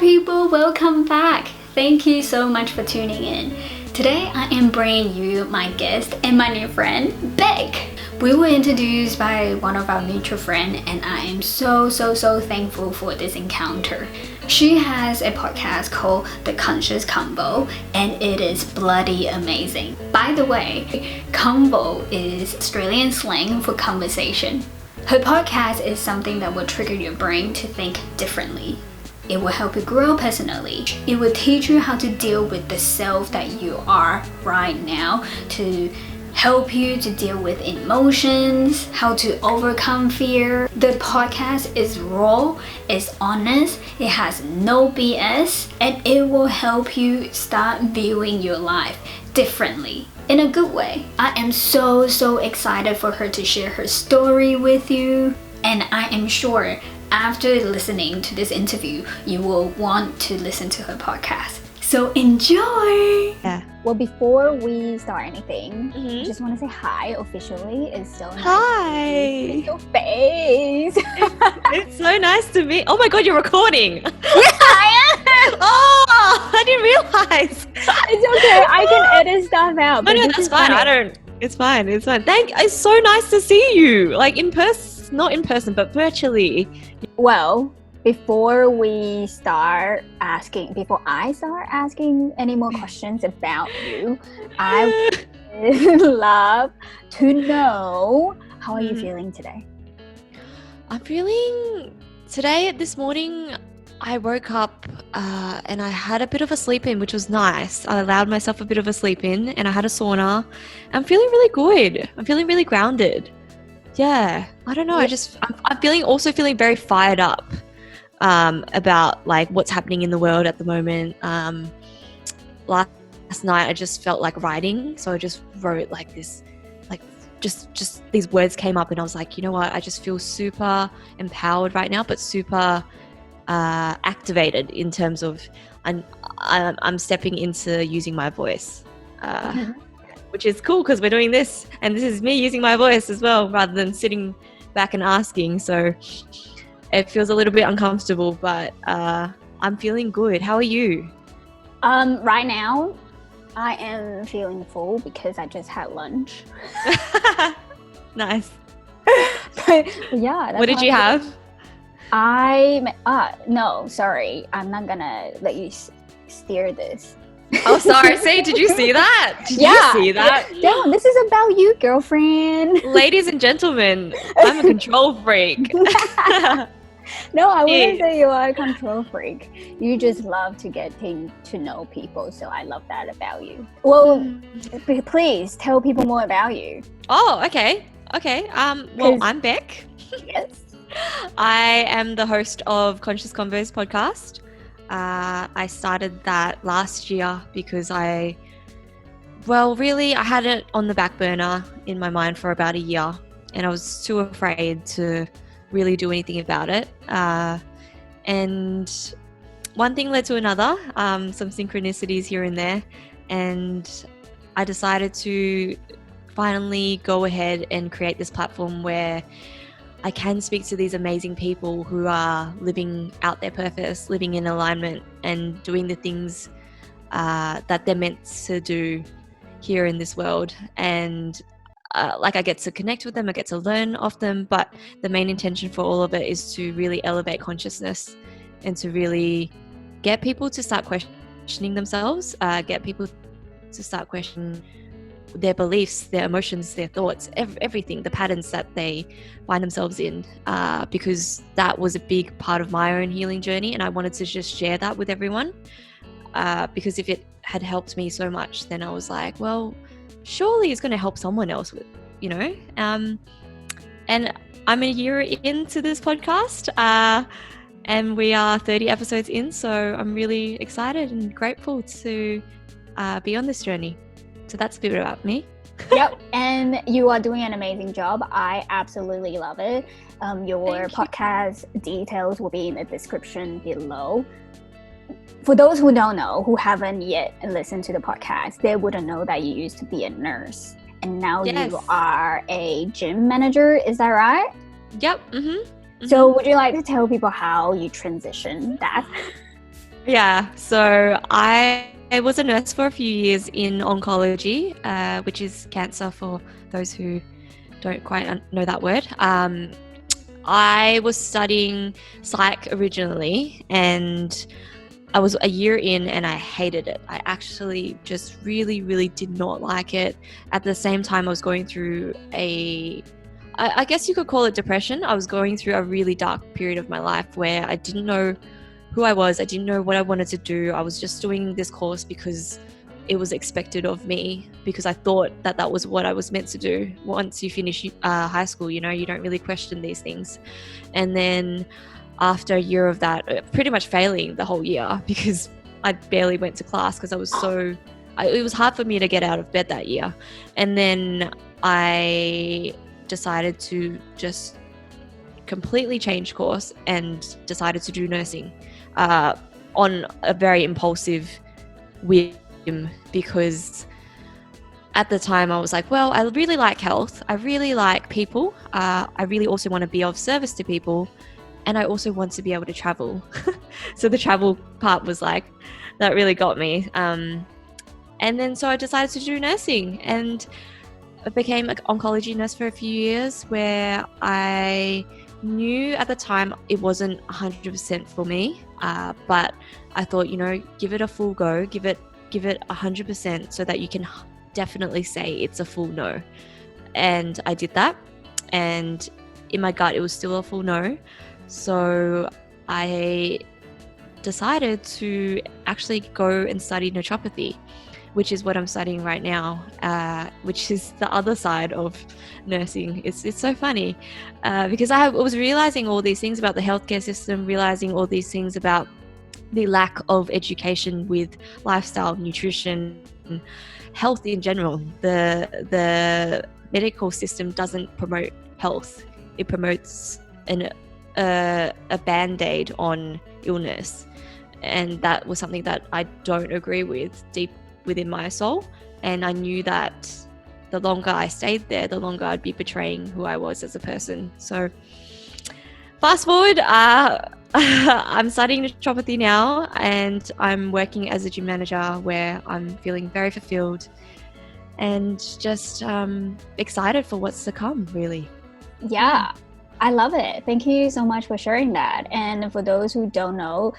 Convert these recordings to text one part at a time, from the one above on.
people, welcome back. Thank you so much for tuning in. Today I am bringing you my guest and my new friend, Bek. We were introduced by one of our mutual friends and I am so thankful for this encounter. She has a podcast called the Conscious Convo and it is bloody amazing. By the way, convo is Australian slang for conversation. Her podcast is something that will trigger your brain to think differently. It will help you grow personally. It will teach you how to deal with the self that you are right now, to help you to deal with emotions, how to overcome fear. The podcast is raw, it's honest, it has no BS, and it will help you start viewing your life differently. In a good way. I am so excited for her to share her story with you, and I am sure after listening to this interview, you will want to listen to her podcast. So enjoy! Yeah. Well, before we start anything, I just want to say hi officially. It's so nice Hi! to see your face. It's so nice to meet. Oh my god, you're recording! Yeah, I am! Oh, I didn't realize. It's okay. I can edit stuff out. No, that's fine. Funny. It's fine. It's so nice to see you. Like in person, not in person, but virtually. Well, before I start asking any more questions about you, I would love to know, how are you feeling today? I'm feeling this morning, I woke up and I had a bit of a sleep in, which was nice. I allowed myself a bit of a sleep in and I had a sauna. I'm feeling really good. I'm feeling really grounded. Yeah, I don't know. I'm feeling very fired up about like what's happening in the world at the moment. Last night I just felt like writing, so I just wrote like this, like just these words came up and I was like, you know what? I just feel super empowered right now, but super activated in terms of I'm stepping into using my voice. Which is cool because we're doing this and this is me using my voice as well rather than sitting back and asking. So it feels a little bit uncomfortable, but I'm feeling good. How are you? Right now, I am feeling full because I just had lunch. Nice. But yeah. What did you have? No, sorry. I'm not gonna let you steer this. Oh, sorry. See, did you see that? Did you see that? Damn, this is about you, girlfriend. Ladies and gentlemen, I'm a control freak. No, I wouldn't say you are a control freak. You just love to getting to know people, so I love that about you. Well, please tell people more about you. Oh, okay. Well, I'm Bek. Yes. I am the host of Conscious Convo's podcast. I started that last year because I had it on the back burner in my mind for about a year and I was too afraid to really do anything about it. And one thing led to another, some synchronicities here and there, and I decided to finally go ahead and create this platform where I can speak to these amazing people who are living out their purpose, living in alignment and doing the things that they're meant to do here in this world. And I get to connect with them, I get to learn off them, but the main intention for all of it is to really elevate consciousness and to really get people to start questioning themselves, get people to start questioning their beliefs, their emotions, their thoughts, everything, the patterns that they find themselves in, because that was a big part of my own healing journey and I wanted to just share that with everyone, because if it had helped me so much, then I was like, well, surely it's going to help someone else with, and I'm a year into this podcast, and we are 30 episodes in, so I'm really excited and grateful to be on this journey. So that's a bit about me. Yep, and you are doing an amazing job. I absolutely love it. Your podcast details will be in the description below. For those who don't know, who haven't yet listened to the podcast, they wouldn't know that you used to be a nurse. And now you are a gym manager, is that right? Yep. So would you like to tell people how you transitioned that? Yeah, so I was a nurse for a few years in oncology, which is cancer for those who don't quite know that word. I was studying psych originally, and I was a year in and I hated it. I actually just really, really did not like it. At the same time, I was going through I guess you could call it depression. I was going through a really dark period of my life where I didn't know who I was. I didn't know what I wanted to do. I was just doing this course because it was expected of me, because I thought that that was what I was meant to do. Once you finish high school, you don't really question these things. And then after a year of that, pretty much failing the whole year because I barely went to class because I was it was hard for me to get out of bed that year. And then I decided to just completely change course and decided to do nursing on a very impulsive whim, because at the time I was like, well, I really like health, I really like people, I really also want to be of service to people, and I also want to be able to travel. So the travel part was like, that really got me. And then so I decided to do nursing, and I became an oncology nurse for a few years, where I knew at the time it wasn't 100% for me, but I thought, give it a full go, give it 100% so that you can definitely say it's a full no. And I did that, and in my gut it was still a full no. So I decided to actually go and study naturopathy, which is what I'm studying right now, which is the other side of nursing. It's so funny because I was realizing all these things about the healthcare system, realizing all these things about the lack of education with lifestyle, nutrition, health in general. The medical system doesn't promote health. It promotes a band-aid on illness. And that was something that I don't agree with deep within my soul. And I knew that the longer I stayed there, the longer I'd be betraying who I was as a person. So fast forward, I'm studying naturopathy now, and I'm working as a gym manager where I'm feeling very fulfilled and just excited for what's to come, really. Yeah, I love it. Thank you so much for sharing that. And for those who don't know,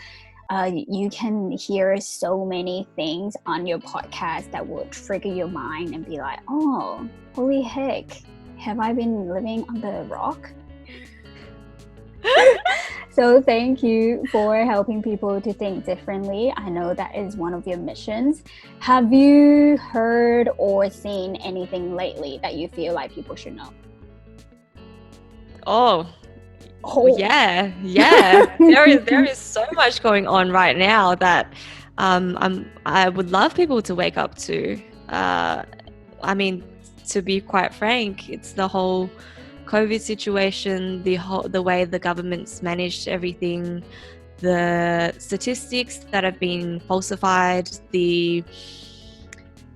you can hear so many things on your podcast that will trigger your mind and be like, oh, holy heck, have I been living under a rock? So thank you for helping people to think differently. I know that is one of your missions. Have you heard or seen anything lately that you feel like people should know? Oh, yeah. There is so much going on right now that I would love people to wake up to. I mean, to be quite frank, it's the whole COVID situation, the way the government's managed everything, the statistics that have been falsified, the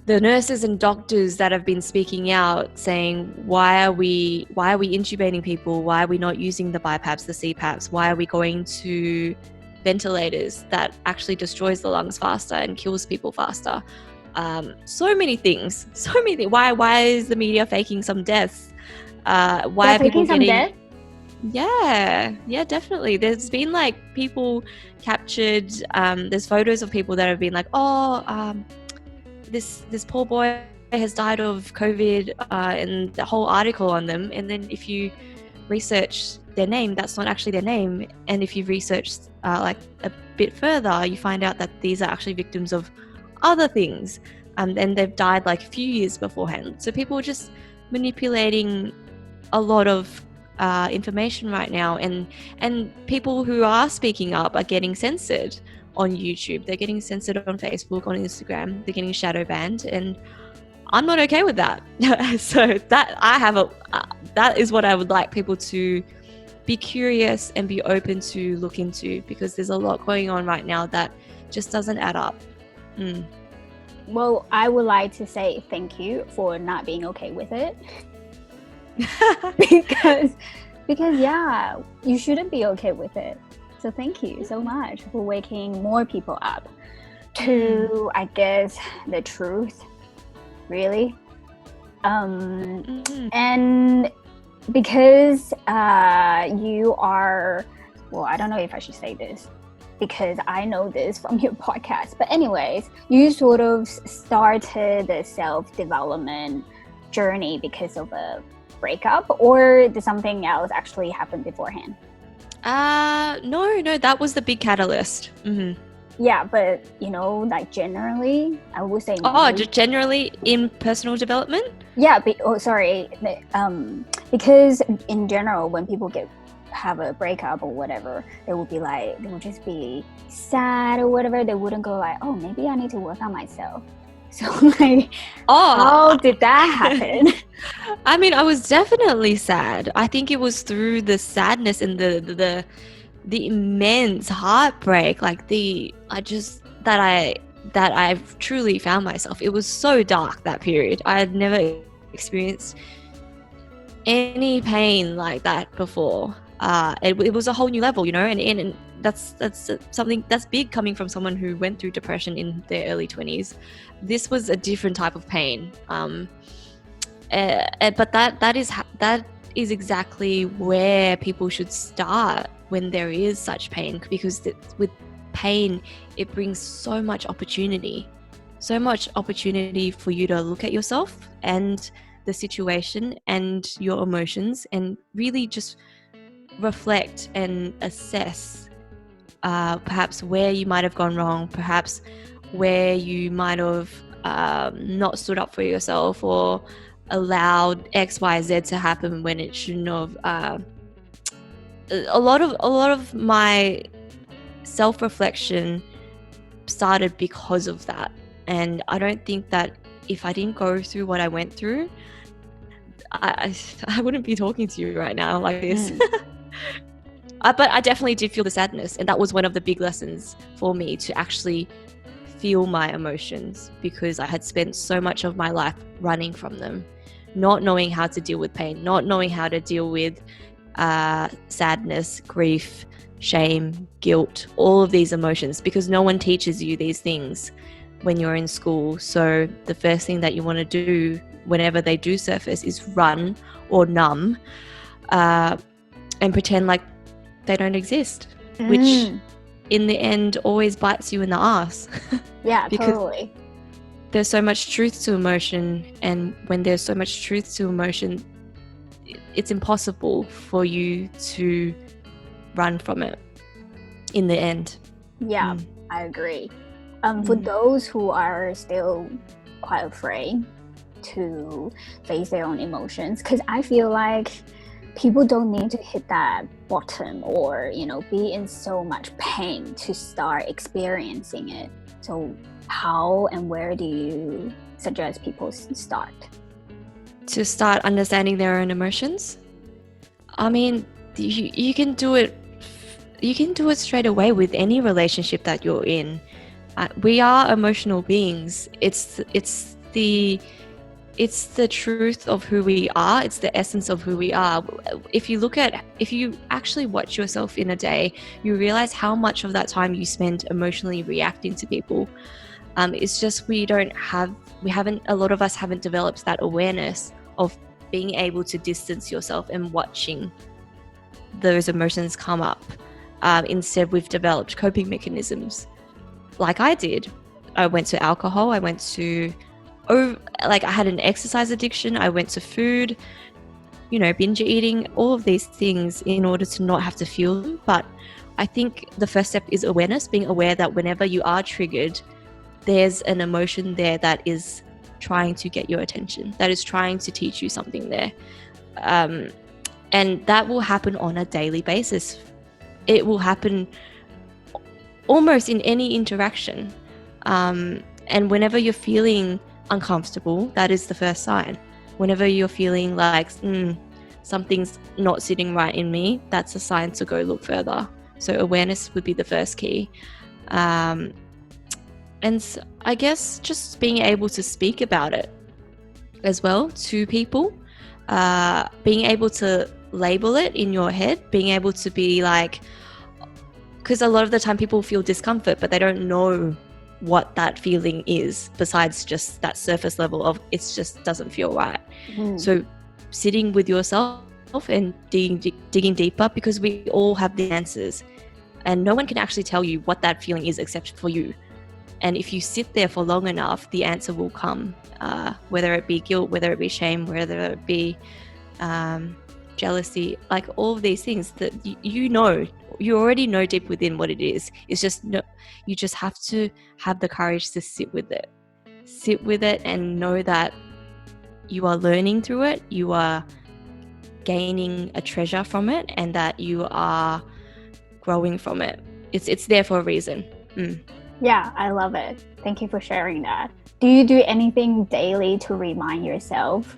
nurses and doctors that have been speaking out saying, why are we intubating people? Why are we not using the BiPAPs, the CPAPs? Why are we going to ventilators that actually destroys the lungs faster and kills people faster? So many things. Why is the media faking some deaths? Why are people getting death? Yeah, definitely. There's been like people captured. There's photos of people that have been like, this poor boy has died of COVID, and the whole article on them. And then if you research their name, that's not actually their name. And if you research like a bit further, you find out that these are actually victims of other things, and they've died like a few years beforehand. So people are just manipulating a lot of information right now, and people who are speaking up are getting censored on YouTube, they're getting censored on Facebook, on Instagram, they're getting shadow banned, and I'm not okay with that. So that is what I would like people to be curious and be open to look into, because there's a lot going on right now that just doesn't add up. Well, I would like to say thank you for not being okay with it. because yeah, you shouldn't be okay with it. So thank you so much for waking more people up to, I guess, the truth, really. And because you are, well, I don't know if I should say this because I know this from your podcast, but anyways, you sort of started the self-development journey because of a breakup, or did something else actually happen beforehand? No, that was the big catalyst. Yeah, but like generally, I would say just generally in personal development. Yeah, because in general, when people have a breakup or whatever, they will just be sad or whatever. They wouldn't go like, oh, maybe I need to work on myself. So like, how did that happen? I mean, I was definitely sad. I think it was through the sadness and the immense heartbreak, like that I've truly found myself. It was so dark, that period. I had never experienced any pain like that before. It was a whole new level, and that's something that's big coming from someone who went through depression in their early 20s. This was a different type of pain. But that is exactly where people should start when there is such pain, because with pain, it brings so much opportunity for you to look at yourself and the situation and your emotions and really just reflect and assess perhaps where you might have gone wrong, perhaps where you might have not stood up for yourself or allowed X, Y, Z to happen when it shouldn't have. A lot of my self-reflection started because of that, and I don't think that if I didn't go through what I went through, I wouldn't be talking to you right now like this. But I definitely did feel the sadness, and that was one of the big lessons for me, to actually feel my emotions, because I had spent so much of my life running from them, not knowing how to deal with pain, not knowing how to deal with sadness, grief, shame, guilt, all of these emotions, because no one teaches you these things when you're in school. So the first thing that you want to do whenever they do surface is run or numb and pretend like they don't exist, which in the end always bites you in the ass. Yeah, because totally. There's so much truth to emotion, and when there's so much truth to emotion, it's impossible for you to run from it in the end. Yeah, I agree. For those who are still quite afraid to face their own emotions, because I feel like people don't need to hit that bottom or be in so much pain to start experiencing it. So how and where do you suggest people start? To start understanding their own emotions? I mean, you can do it straight away with any relationship that you're in. We are emotional beings. It's the truth of who we are. It's the essence of who we are. If you actually watch yourself in a day, you realize how much of that time you spend emotionally reacting to people. It's just a lot of us haven't developed that awareness of being able to distance yourself and watching those emotions come up. Instead, we've developed coping mechanisms like I did. I went to alcohol, I had an exercise addiction, I went to food, binge eating, all of these things in order to not have to feel them. But I think the first step is awareness, being aware that whenever you are triggered, there's an emotion there that is trying to get your attention, that is trying to teach you something there. And that will happen on a daily basis. It will happen almost in any interaction. And whenever you're feeling uncomfortable, that is the first sign. Whenever you're feeling like something's not sitting right in me, that's a sign to go look further. So awareness would be the first key. And I guess just being able to speak about it as well to people, being able to label it in your head, being able to be like, because a lot of the time people feel discomfort, but they don't know what that feeling is besides just that surface level of it just doesn't feel right. So sitting with yourself and digging deeper, because we all have the answers and no one can actually tell you what that feeling is except for you. And if you sit there for long enough, the answer will come, whether it be guilt, whether it be shame, whether it be jealousy, like all of these things that you already know deep within what it is. It's just you just have to have the courage to sit with it and know that you are learning through it, you are gaining a treasure from it, and that you are growing from it. It's there for a reason. Yeah, I love it. Thank you for sharing that. Do you do anything daily to remind yourself?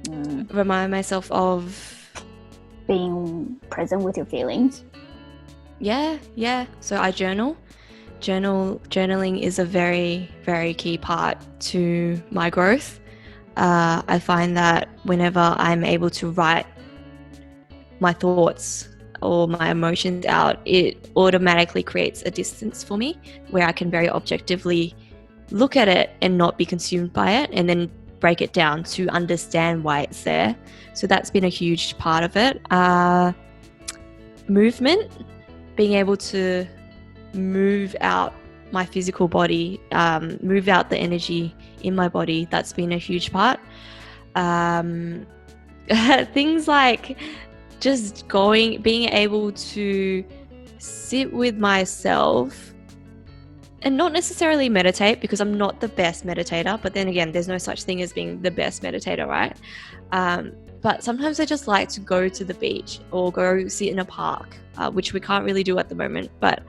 Remind myself of being present with your feelings? Yeah. So I journal. Journaling is a very, very key part to my growth. I find that whenever I'm able to write my thoughts or my emotions out, it automatically creates a distance for me where I can very objectively look at it and not be consumed by it, and then break it down to understand why it's there. So that's been a huge part of it. Movement, being able to move out my physical body, move out the energy in my body, that's been a huge part. Things like just being able to sit with myself and not necessarily meditate, because I'm not the best meditator, but then again, there's no such thing as being the best meditator, right? But sometimes I just like to go to the beach or go sit in a park, which we can't really do at the moment, but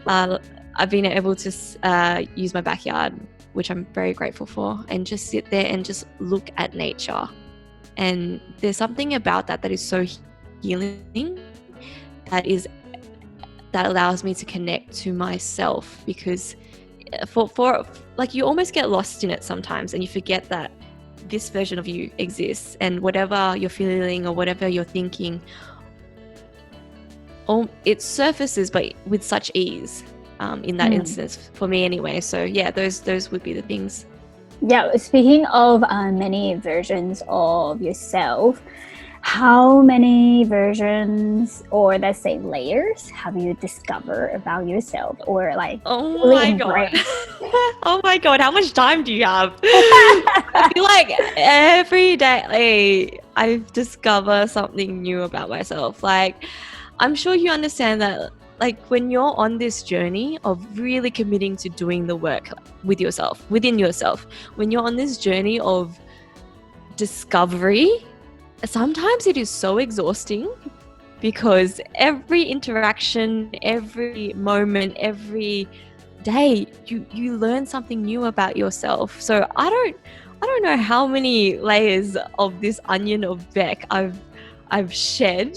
I've been able to use my backyard, which I'm very grateful for, and just sit there and just look at nature. And there's something about that is so healing, that allows me to connect to myself, because for like, you almost get lost in it sometimes and you forget that this version of you exists, and whatever you're feeling or whatever you're thinking, it surfaces, but with such ease, in that instance, for me anyway. So yeah, those would be the things. Yeah, speaking of many versions of yourself, how many versions, or let's say layers, have you discovered about yourself, or like God. Oh my God, how much time do you have? I feel like every day I discover something new about myself. Like, I'm sure you understand that, like, when you're on this journey of really committing to doing the work with yourself, within yourself, when you're on this journey of discovery, sometimes it is so exhausting, because every interaction, every moment, every day, you learn something new about yourself. So I don't know how many layers of this onion of Bek I've shed,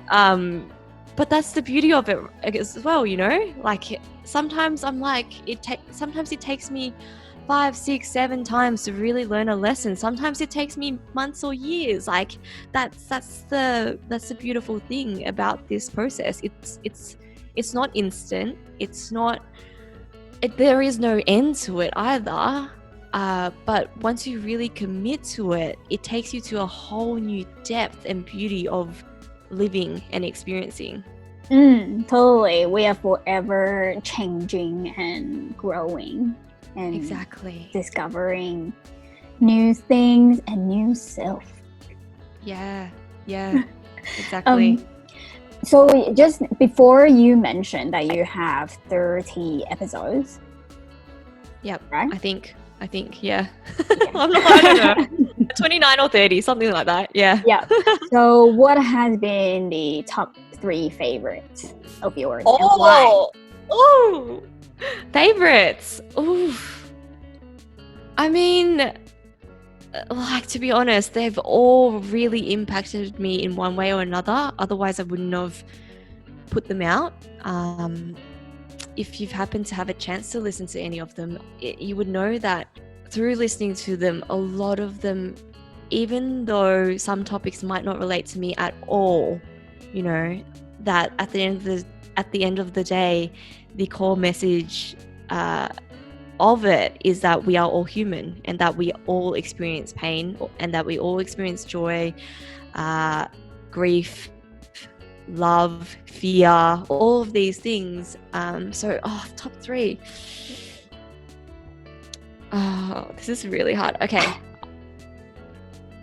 but that's the beauty of it as well, you know. Like, sometimes I'm like, sometimes it takes me 5, 6, 7 times to really learn a lesson. Sometimes it takes me months or years. Like, that's the beautiful thing about this process. It's not instant. There is no end to it either. But once you really commit to it, it takes you to a whole new depth and beauty of living and experiencing. Totally. We are forever changing and growing. And exactly, discovering new things and new self. Yeah, exactly. So just before, you mentioned that you have 30 episodes. Yep, right? I think, yeah. I don't know, 29 or 30, something like that. Yeah. So what has been the top 3 favorites of yours? Favorites. Oof. I mean, like, to be honest, they've all really impacted me in one way or another. Otherwise, I wouldn't have put them out. If you've happened to have a chance to listen to any of them, you would know that through listening to them, a lot of them, even though some topics might not relate to me at all, you know, that at the end of the at the end of the day, the core message of it is that we are all human, and that we all experience pain, and that we all experience joy, grief, love, fear, all of these things. Top 3. Oh, this is really hard. Okay.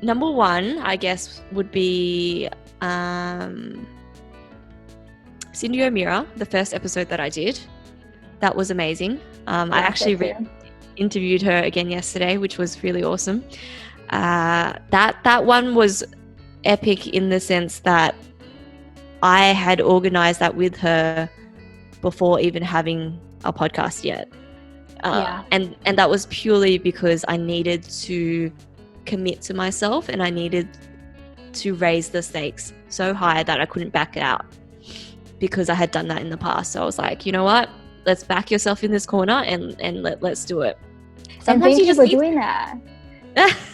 Number 1, I guess, would be Cindy O'Meara, the first episode that I did. That was amazing. I actually interviewed her again yesterday, which was really awesome. That one was epic in the sense that I had organized that with her before even having a podcast yet. And that was purely because I needed to commit to myself, and I needed to raise the stakes so high that I couldn't back out, because I had done that in the past. So I was like, you know what? Let's back yourself in this corner and let's do it. Sometimes you just for doing that.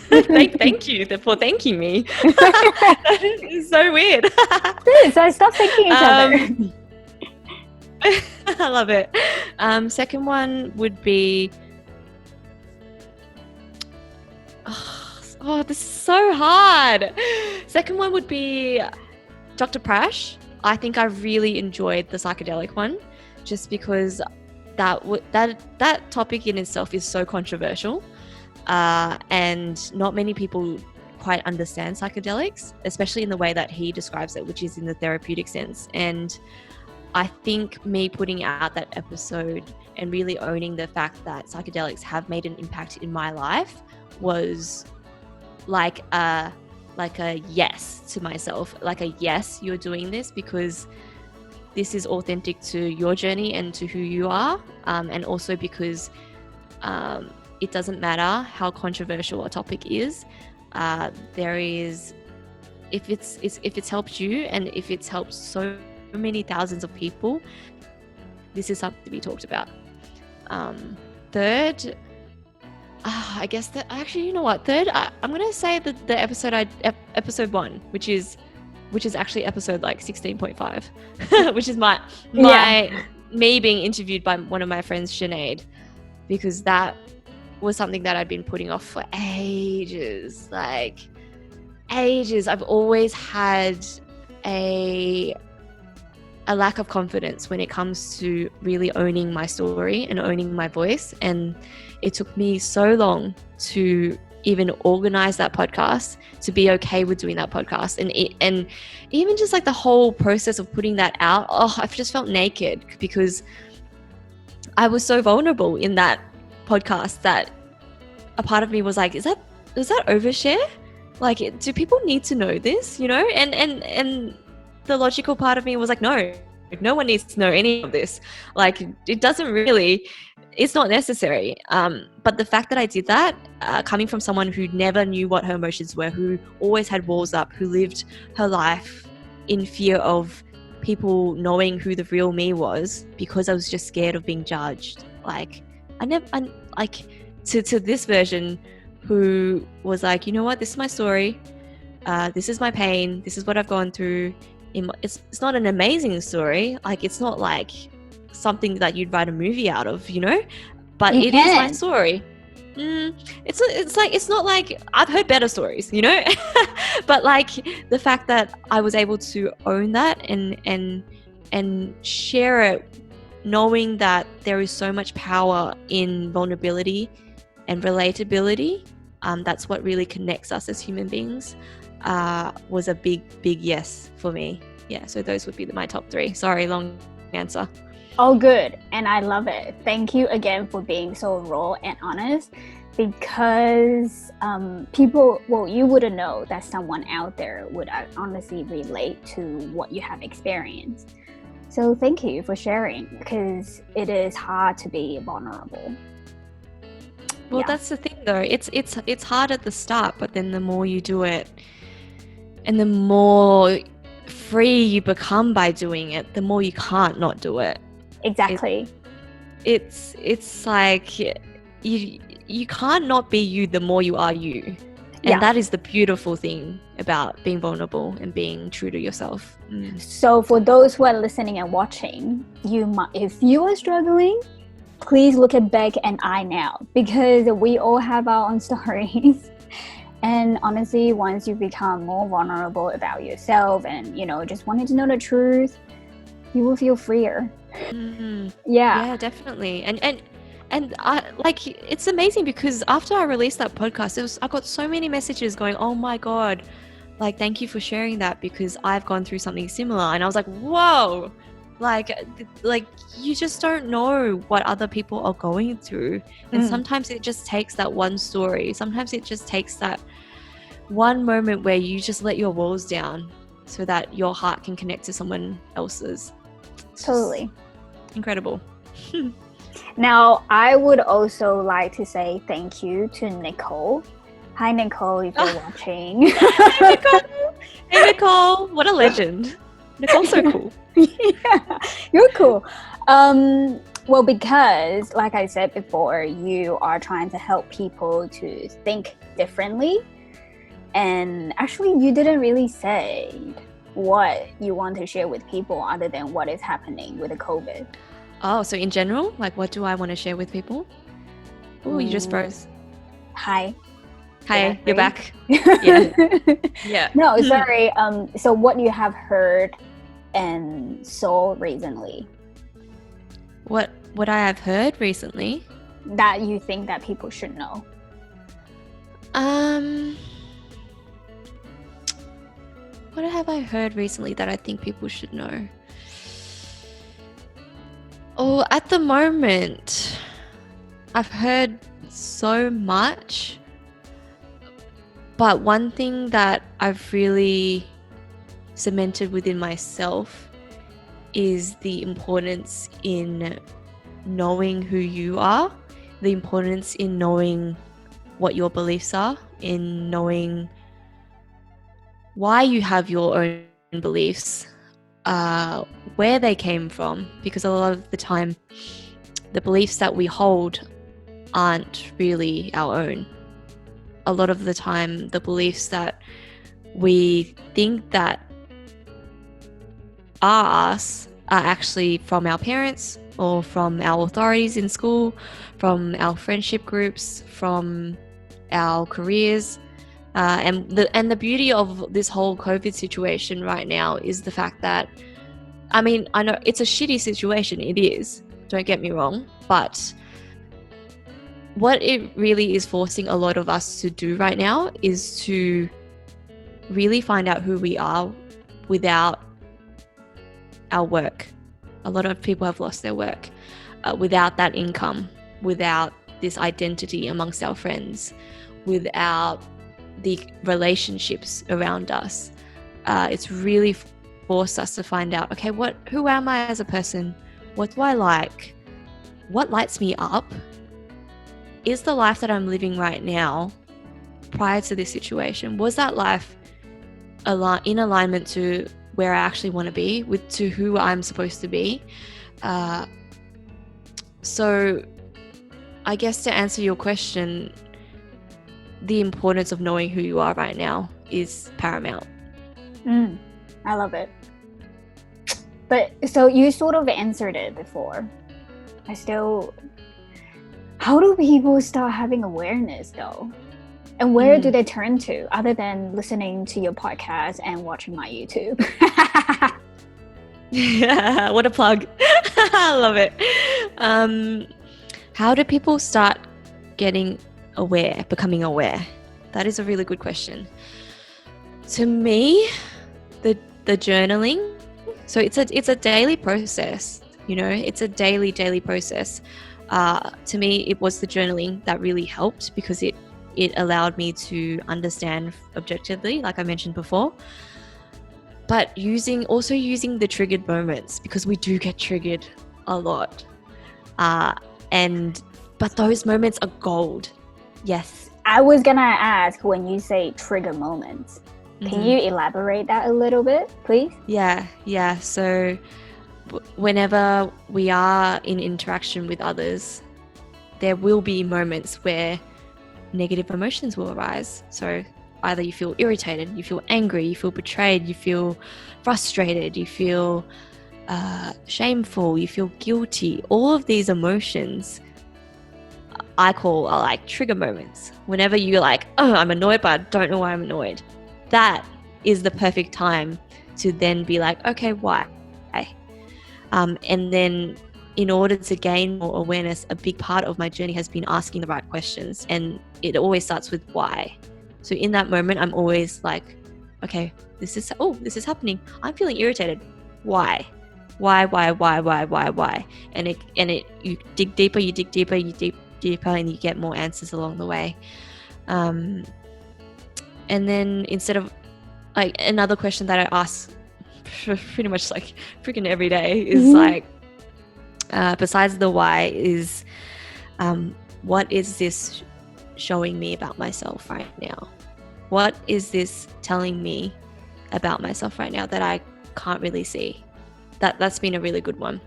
Thank you for thanking me. That is so weird. So stop thanking each other. I love it. Second one would be this is so hard. Second one would be Dr. Prash. I think I really enjoyed the psychedelic one, just because that topic in itself is so controversial, and not many people quite understand psychedelics, especially in the way that he describes it, which is in the therapeutic sense. And I think me putting out that episode and really owning the fact that psychedelics have made an impact in my life was like a yes to myself, like a yes, you're doing this because this is authentic to your journey and to who you are, and also because it doesn't matter how controversial a topic is. There is, if it's helped you, and if it's helped so many thousands of people, this is something to be talked about. Third, I guess that actually, you know what? Third, I'm gonna say that the episode 1, which is actually episode like 16.5, which is me being interviewed by one of my friends, Sinead, because that was something that I'd been putting off for ages. I've always had a lack of confidence when it comes to really owning my story and owning my voice, and it took me so long to even organize that podcast, to be okay with doing that podcast, and even just like the whole process of putting that out. I've just felt naked because I was so vulnerable in that podcast that a part of me was like, is that overshare? Like, do people need to know this, you know? And the logical part of me was like, no one needs to know any of this. Like, it doesn't really, it's not necessary. But the fact that I did that, coming from someone who never knew what her emotions were, who always had walls up, who lived her life in fear of people knowing who the real me was because I was just scared of being judged. Like, to this version who was like, you know what, this is my story. This is my pain. This is what I've gone through. It's not an amazing story. Like, it's not like something that you'd write a movie out of, you know, but it is my story. It's not like I've heard better stories, you know, but like the fact that I was able to own that and share it, knowing that there is so much power in vulnerability and relatability, that's what really connects us as human beings, was a big yes for me. Yeah, so those would be my top 3. Sorry, long answer. Oh, good. And I love it. Thank you again for being so raw and honest, because you wouldn't know that someone out there would honestly relate to what you have experienced. So thank you for sharing, because it is hard to be vulnerable. Well, that's the thing though. It's hard at the start, but then the more you do it and the more free you become by doing it, the more you can't not do it. Exactly. It's like you can't not be you the more you are you. And that is the beautiful thing about being vulnerable and being true to yourself. So for those who are listening and watching, if you are struggling, please look at Bek and I now, because we all have our own stories. And honestly, once you become more vulnerable about yourself and, just wanting to know the truth, you will feel freer. Yeah, definitely. And like, it's amazing because after I released that podcast, I got so many messages going, oh my God, like, thank you for sharing that because I've gone through something similar. And I was like, whoa, like you just don't know what other people are going through. And sometimes it just takes that one story. Sometimes it just takes that one moment where you just let your walls down so that your heart can connect to someone else's. Totally. Incredible. Now, I would also like to say thank you to Nicole. Hi, Nicole, if you're watching. Hey, Nicole. Hey, Nicole. What a legend. Nicole's so cool. Yeah, you're cool. Well, because, like I said before, you are trying to help people to think differently. And actually, you didn't really say what you want to share with people other than what is happening with the COVID. Oh, so in general, like, what do I want to share with people? Oh, you just froze. Hi. Hi, you're back. Yeah. Yeah. No, sorry. So what you have heard and saw recently? What I have heard recently? That you think that people should know? What have I heard recently that I think people should know? Oh, at the moment, I've heard so much, but one thing that I've really cemented within myself is the importance in knowing who you are, the importance in knowing what your beliefs are, in knowing why you have your own beliefs, where they came from, because a lot of the time the beliefs that we hold aren't really our own. A lot of the time the beliefs that we think that are us are actually from our parents or from our authorities in school, from our friendship groups, from our careers. And the beauty of this whole COVID situation right now is the fact that, I mean, I know it's a shitty situation, it is, don't get me wrong, but what it really is forcing a lot of us to do right now is to really find out who we are without our work. A lot of people have lost their work, without that income, without this identity amongst our friends, without the relationships around us. It's really forced us to find out, okay, who am I as a person? What do I like? What lights me up? Is the life that I'm living right now, prior to this situation, was that life in alignment to where I actually want to be, to who I'm supposed to be? So I guess to answer your question, the importance of knowing who you are right now is paramount. I love it. But so you sort of answered it before. How do people start having awareness though? And where do they turn to other than listening to your podcast and watching my YouTube? Yeah, what a plug. I love it. How do people start becoming aware? That is a really good question. To me, the journaling, so it's a daily process, it's a daily process. To me, it was the journaling that really helped because it allowed me to understand objectively, like I mentioned before, but also using the triggered moments, because we do get triggered a lot. But those moments are gold. Yes. I was gonna ask, when you say trigger moments, can you elaborate that a little bit, please? Yeah. So whenever we are in interaction with others, there will be moments where negative emotions will arise. So either you feel irritated, you feel angry, you feel betrayed, you feel frustrated, you feel shameful, you feel guilty. All of these emotions I call are like trigger moments. Whenever you're like, oh, I'm annoyed, but I don't know why I'm annoyed. That is the perfect time to then be like, okay, why? And then in order to gain more awareness, a big part of my journey has been asking the right questions. And it always starts with why. So in that moment, I'm always like, okay, this is happening. I'm feeling irritated. Why? Why? And you dig deeper, and you get more answers along the way. And then instead of like another question that I ask pretty much like freaking every day is like, besides the why is, what is this showing me about myself right now? What is this telling me about myself right now that I can't really see? That's been a really good one.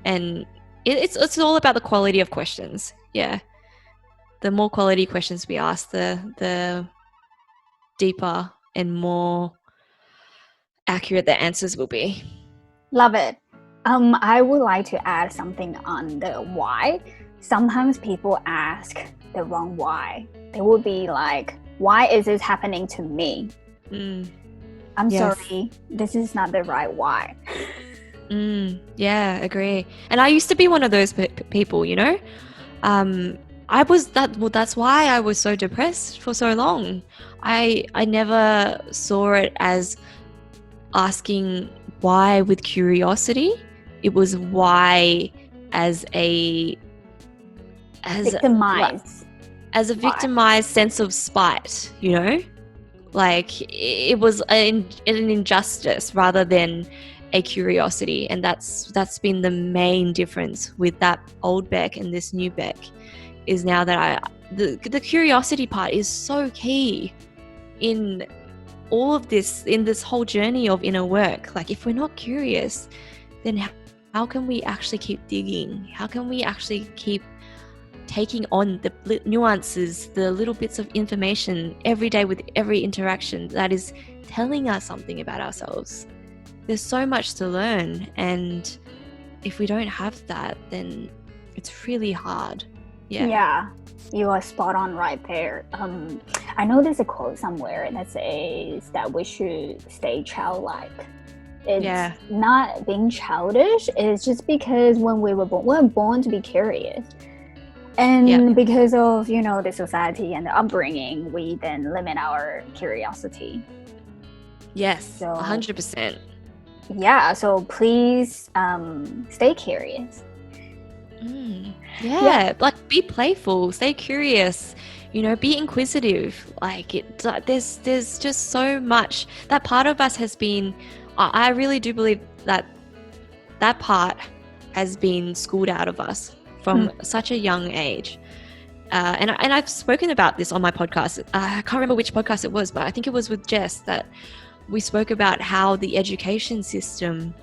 And it's all about the quality of questions. Yeah. The more quality questions we ask, the deeper and more accurate the answers will be. Love it. I would like to add something on the why. Sometimes people ask the wrong why. They will be like, why is this happening to me? I'm sorry, this is not the right why. Yeah, agree. And I used to be one of those people, you know. That's why I was so depressed for so long. I never saw it as asking why with curiosity. It was why as a victimized sense of spite, you know? Like it was an injustice rather than a curiosity. And that's been the main difference with that old Bek and this new Bek, is now that the curiosity part is so key in all of this, in this whole journey of inner work. Like if we're not curious, then how can we actually keep digging? How can we actually keep taking on the nuances, the little bits of information every day with every interaction that is telling us something about ourselves? There's so much to learn, and if we don't have that, then it's really hard. Yeah, you are spot on right there. I know there's a quote somewhere that says that we should stay childlike. It's not being childish, it's just because when we're born to be curious. And because of, you know, the society and the upbringing, we then limit our curiosity. Yes, so 100%. Yeah, so please stay curious. Like be playful, stay curious, you know, be inquisitive. Like there's just so much that part of us has been, I really do believe that part has been schooled out of us from such a young age. And I've spoken about this on my podcast. I can't remember which podcast it was, but I think it was with Jess that we spoke about how the education system,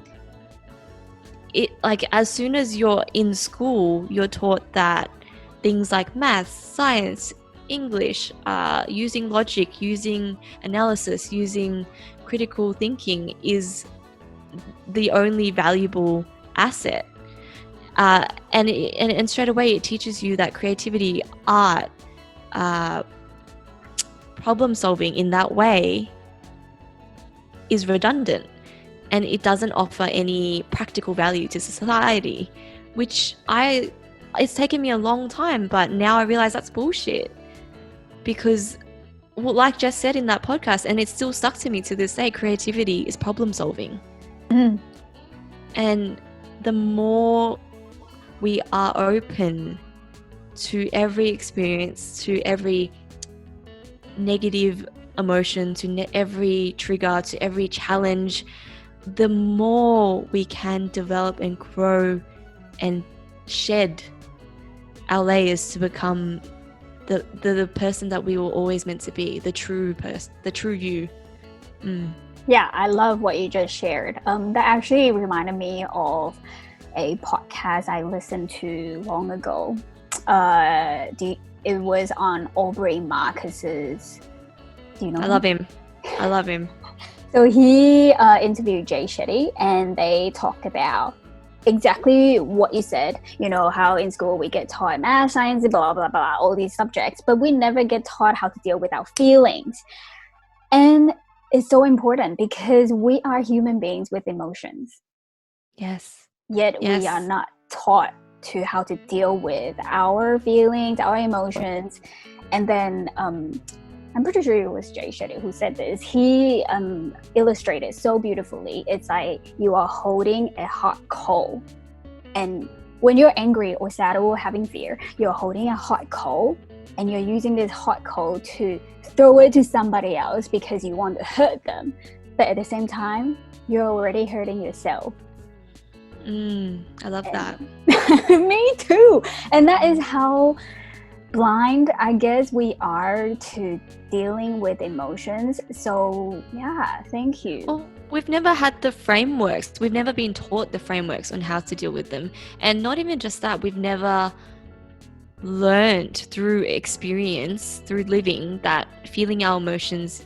it like as soon as you're in school, you're taught that things like maths, science, English, using logic, using analysis, using critical thinking is the only valuable asset. And straight away it teaches you that creativity, art, problem solving in that way is redundant, and it doesn't offer any practical value to society, which it's taken me a long time, but now I realize that's bullshit. Because, well, like Jess said in that podcast, and it's still stuck to me to this day, creativity is problem solving. And the more we are open to every experience, to every negative emotion, to every trigger, to every challenge, the more we can develop and grow and shed our layers to become the person that we were always meant to be, the true person, the true you. Yeah, I love what you just shared. That actually reminded me of a podcast I listened to long ago. It was on Aubrey Marcus's Do you know I him? love him. So he interviewed Jay Shetty, and they talked about exactly what you said. You know, how in school we get taught math, science, blah, blah, blah, all these subjects, but we never get taught how to deal with our feelings. And it's so important because we are human beings with emotions. Yes. Yet we are not taught to how to deal with our feelings, our emotions. And then I'm pretty sure it was Jay Shetty who said this. He illustrated so beautifully. It's like you are holding a hot coal. And when you're angry or sad or having fear, you're holding a hot coal and you're using this hot coal to throw it to somebody else because you want to hurt them. But at the same time, you're already hurting yourself. I love that. Me too. And that is how blind, I guess, we are to dealing with emotions. So yeah, thank you. Well, we've never had the frameworks. We've never been taught the frameworks on how to deal with them. And not even just that, we've never learned through experience, through living, that feeling our emotions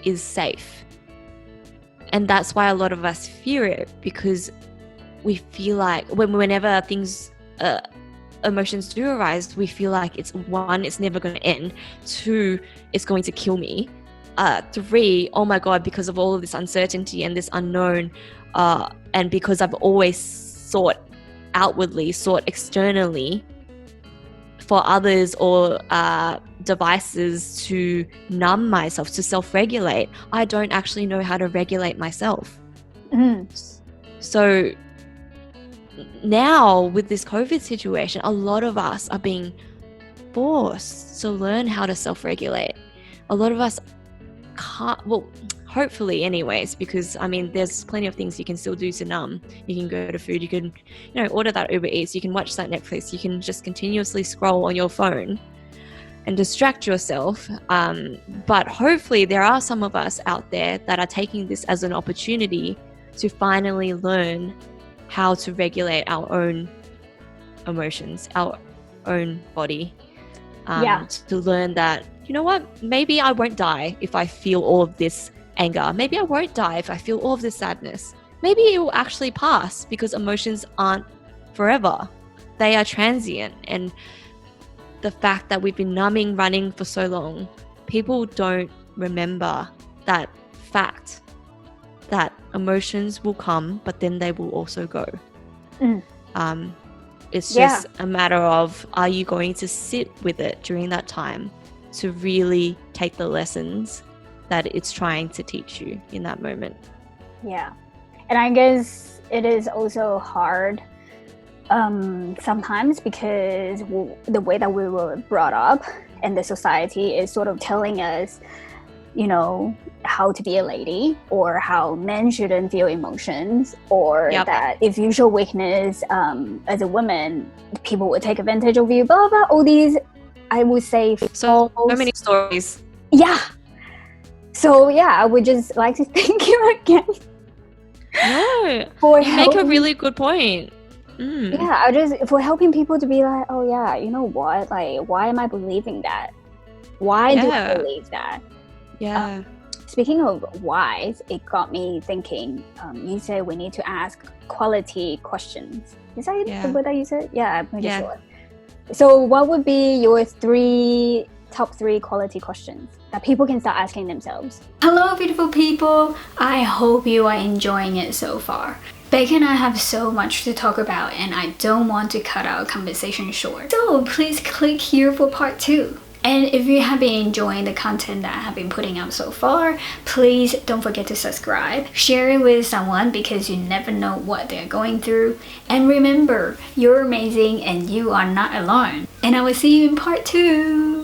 is safe. And that's why a lot of us fear it, because we feel like whenever things, emotions do arise, we feel like it's never going to end. 2, it's going to kill me. 3, oh my God, because of all of this uncertainty and this unknown, and because I've always sought externally for others or devices to numb myself, to self-regulate, I don't actually know how to regulate myself. So now with this COVID situation, a lot of us are being forced to learn how to self-regulate. A lot of us can't, well, hopefully anyways, because I mean, there's plenty of things you can still do to numb. You can go to food, you can, order that Uber Eats, you can watch that Netflix, you can just continuously scroll on your phone and distract yourself. But hopefully there are some of us out there that are taking this as an opportunity to finally learn how to regulate our own emotions, our own body, to learn that, you know what, maybe I won't die if I feel all of this anger. Maybe I won't die if I feel all of this sadness. Maybe it will actually pass, because emotions aren't forever. They are transient. And the fact that we've been running for so long, people don't remember that fact, that emotions will come, but then they will also go. It's just a matter of, are you going to sit with it during that time to really take the lessons that it's trying to teach you in that moment? Yeah. And I guess it is also hard sometimes, because the way that we were brought up and the society is sort of telling us, how to be a lady, or how men shouldn't feel emotions, or that if you show weakness as a woman, people will take advantage of you, blah, blah, blah. All these, I would say, so many stories. Yeah. So yeah, I would just like to thank you again. No, for you make a really good point. Yeah, for helping people to be like, oh yeah, you know what? Like, why am I believing that? Why do I believe that? Yeah. Speaking of whys, it got me thinking. You said we need to ask quality questions. Is that the word that you said? Yeah, I'm pretty sure. So what would be your top three quality questions that people can start asking themselves? Hello, beautiful people. I hope you are enjoying it so far. Bek and I have so much to talk about, and I don't want to cut our conversation short. So please click here for part 2. And if you have been enjoying the content that I have been putting out so far, please don't forget to subscribe. Share it with someone, because you never know what they're going through. And remember, you're amazing and you are not alone. And I will see you in part 2.